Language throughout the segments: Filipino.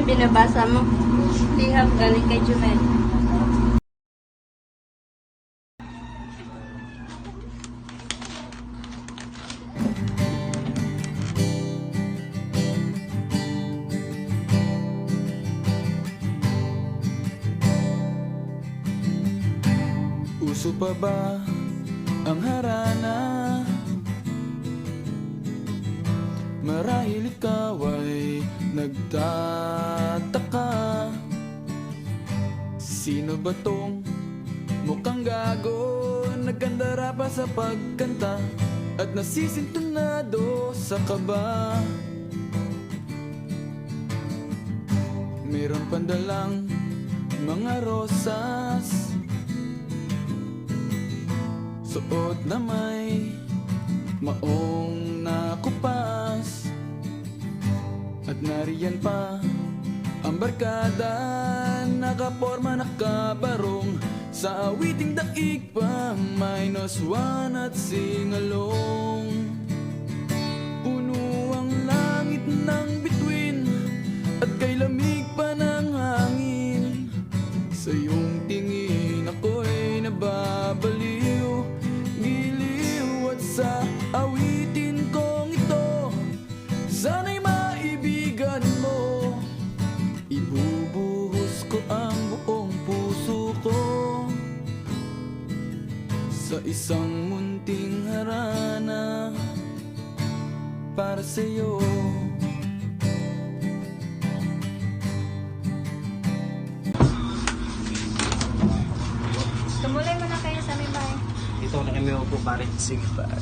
binabasa mo? Liham galing kay Jumel. Uso pa ba ang harana? Marahil ikaw ay nagtataka, sino ba tong mukhang gago? Nagkandara pa sa pagkanta at nasisintunado sa kaba. Meron pandalang mga rosas, suot na may maong nakupas, at nariyan pa ang barkada, nakaporma nakabarong sa awiting daig pa, -1 at singalong. Puno ang langit ng bituin at kay lamig pa ng hangin. Sa iyong tingin ako'y nababaliw, giliw at sa awitin kong ito, sana'y maibigan mo. Ibubuhos ko ang buong puso ko sa isang munting harana para sa'yo. Tumulay mo na kayo sa may bahay. Dito na kami po pare. Sige pare.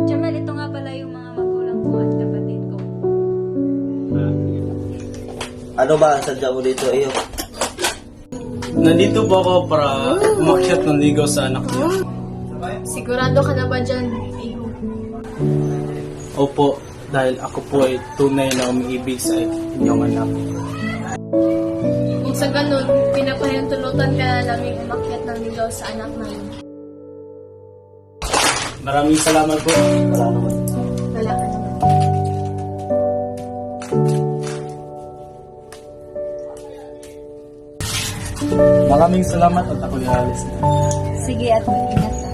Jamal, ito nga pala yung mga magulang ko at kapatid ko. Ano ba ang sadya mo dito, iyo? Nandito po ako para umakyat ng ligaw sa anak niyo. Sigurado ka na ba dyan, Iho? Opo, dahil ako po ay tunay na umiibig sa inyong anak. Kung sa ganun, pinapahintulutan ka na namin umakyat ng ligaw sa anak namin. Maraming salamat po. Wala naman. Wala ka naman. Maraming salamat at ako'y alis na. Sige at mag-ingat ka.